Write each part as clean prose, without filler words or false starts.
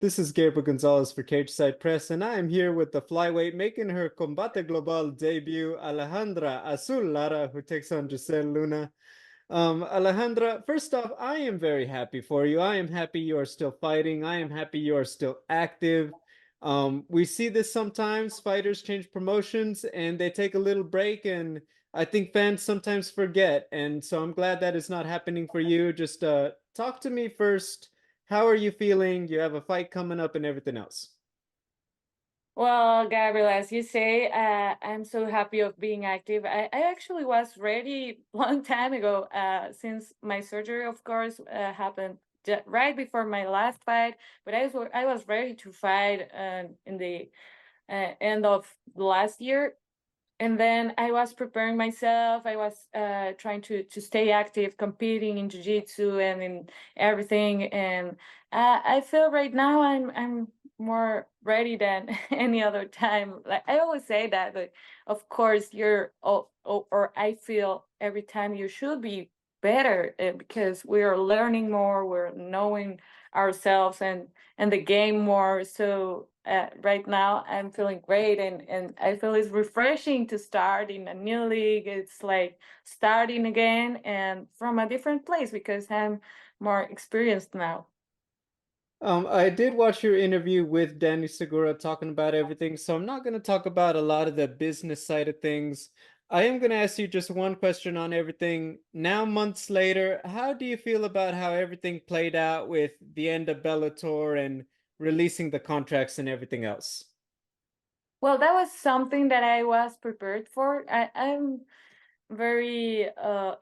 This is Gabriel Gonzalez for Cageside Press, and I am here with the flyweight making her Combate Global debut, Alejandra Azul Lara, who takes on Gisela Luna. Alejandra, first off, I am very happy for you. I am happy you are still fighting. I am happy you are still active. We see this sometimes. Fighters change promotions and they take a little break, and I think fans sometimes forget. And so I'm glad that is not happening for you. Just talk to me first. How are you feeling? You have a fight coming up and everything else. Well, Gabriel, as you say, I'm so happy of being active. I actually was ready long time ago, since my surgery, of course, happened right before my last fight. But I was ready to fight in the end of last year, and then I was preparing myself. I was trying to stay active, competing in jiu-jitsu and in everything. And I feel right now I'm more ready than any other time. Like I always say that, but of course or I feel every time you should be better, because we are learning more, we're knowing ourselves and the game more. So right now I'm feeling great, and I feel it's refreshing to start in a new league. It's like starting again and from a different place because I'm more experienced now. I did watch your interview with Danny Segura talking about everything, so I'm not going to talk about a lot of the business side of things. I am going to ask you just one question on everything. Now, months later, how do you feel about how everything played out with the end of Bellator and releasing the contracts and everything else? Well, that was something that I was prepared for. I'm very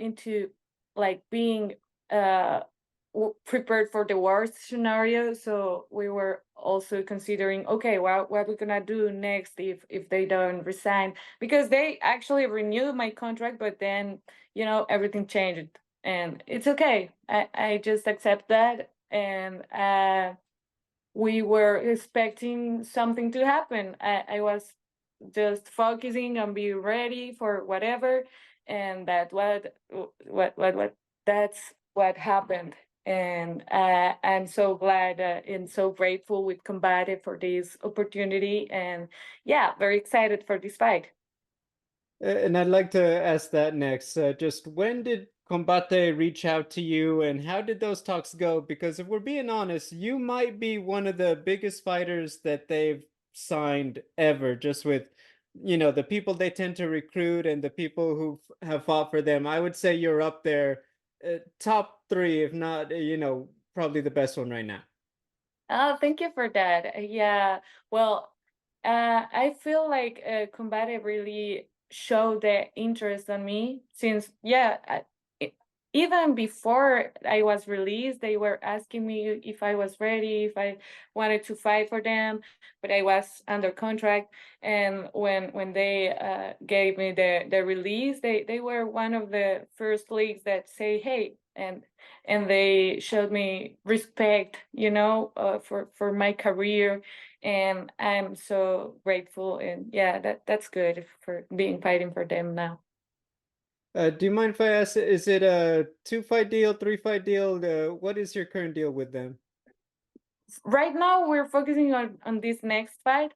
into like being uh prepared for the worst scenario. So we were also considering, okay, well, what we're gonna do next if they don't resign, because they actually renewed my contract, but then everything changed, and it's okay. I just accept that. And we were expecting something to happen. I was just focusing on being ready for whatever, and what that's what happened. And I'm so glad and so grateful with Combate for this opportunity, and yeah, very excited for this fight. And I'd like to ask that next. Just when did Combate reach out to you and how did those talks go? Because if we're being honest, you might be one of the biggest fighters that they've signed ever, just with, the people they tend to recruit and the people who have fought for them. I would say you're up there, top three, if not, probably the best one right now. Oh, thank you for that. Yeah, well, I feel like Combate really showed the interest on me since, yeah, even before I was released, they were asking me if I was ready, if I wanted to fight for them, but I was under contract. And when they gave me the release, they were one of the first leagues that say, hey, and they showed me respect, for my career, and I'm so grateful. And yeah, that's good for being fighting for them now. Do you mind if I ask, is it a two-fight deal, three-fight deal? What is your current deal with them? Right now we're focusing on this next fight,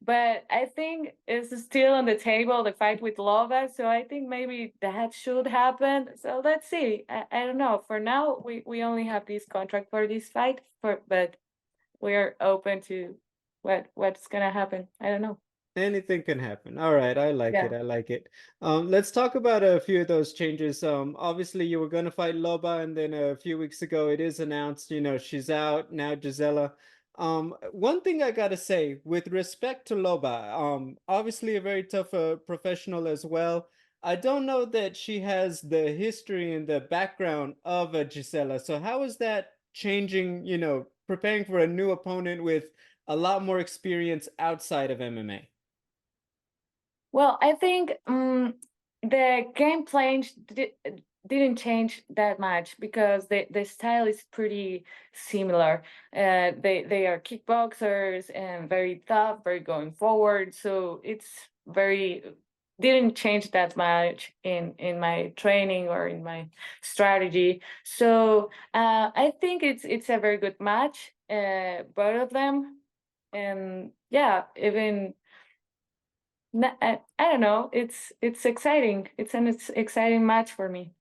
but I think it's still on the table, the fight with Lova. So I think maybe that should happen. So let's see. I don't know. For now, we only have this contract for this fight, but we're open to what's gonna happen. I don't know. Anything can happen. All right, I like it. Yeah. I like it. Let's talk about a few of those changes. Obviously you were going to fight Loba, and then a few weeks ago it is announced, she's out now, Gisela. One thing I gotta say, with respect to Loba, obviously a very tough professional as well. I don't know that she has the history and the background of a Gisela. So how is that changing, preparing for a new opponent with a lot more experience outside of MMA? Well, I think the game plan didn't change that much because the style is pretty similar. They are kickboxers and very tough, very going forward. So it's very didn't change that much in my training or in my strategy. So I think it's a very good match. both of them. And yeah, even I don't know, it's exciting. It's exciting match for me.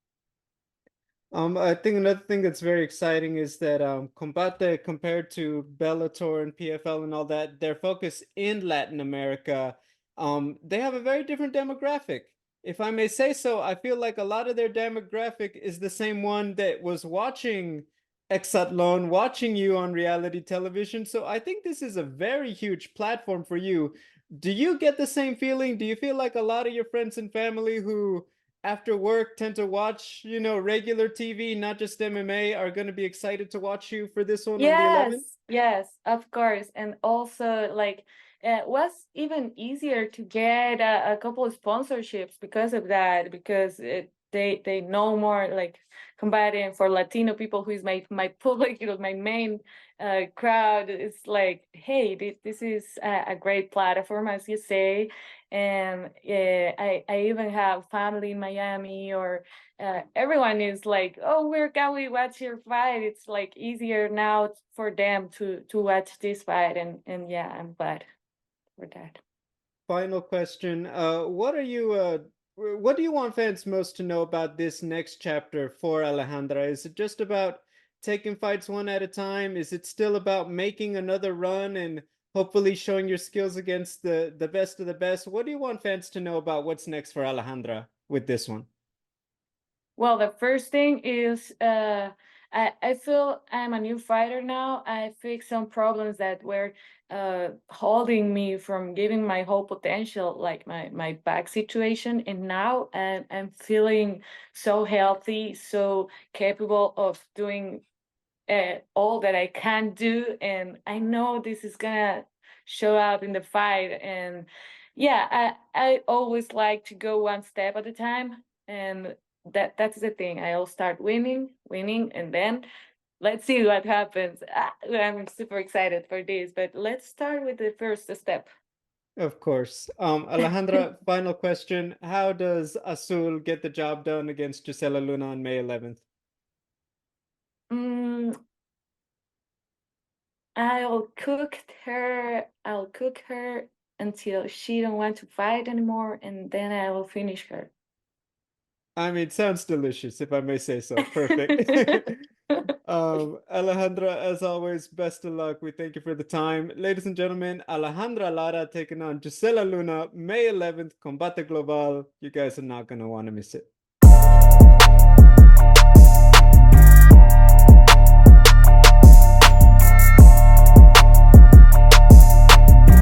I think another thing that's very exciting is that Combate, compared to Bellator and PFL and all that, their focus in Latin America, they have a very different demographic. If I may say so, I feel like a lot of their demographic is the same one that was watching Exatlon, watching you on reality television. So I think this is a very huge platform for you. Do you get the same feeling? Do you feel like a lot of your friends and family who after work tend to watch, regular TV, not just MMA, are going to be excited to watch you for this one on the 11th? Yes, yes, of course. And also, like, it was even easier to get a couple of sponsorships because of that, because they know more like combating for Latino people, who is my public, my main crowd. It's like, hey, this is a great platform, as you say. And I even have family in Miami, or everyone is like, oh, where can we watch your fight? It's like easier now for them to watch this fight. And yeah, I'm glad for that. Final question. What do you want fans most to know about this next chapter for Alejandra? Is it just about taking fights one at a time? Is it still about making another run and hopefully showing your skills against the best of the best? What do you want fans to know about what's next for Alejandra with this one? Well, the first thing is I feel I'm a new fighter now. I fixed some problems that were holding me from giving my whole potential, like my back situation. And now I'm feeling so healthy, so capable of doing all that I can do. And I know this is gonna show up in the fight. And yeah, I always like to go one step at a time. And that's the thing. I'll start winning, and then let's see what happens. I'm super excited for this, but let's start with the first step. Of course. Alejandra, final question. How does Azul get the job done against Gisela Luna on May 11th? mm, I'll cook her until she don't want to fight anymore, and then I will finish her. I mean, sounds delicious, if I may say so. Perfect. Alejandra, as always, best of luck. We thank you for the time. Ladies and gentlemen, Alejandra Lara taking on Gisela Luna, May 11th, Combate Global. You guys are not going to want to miss it.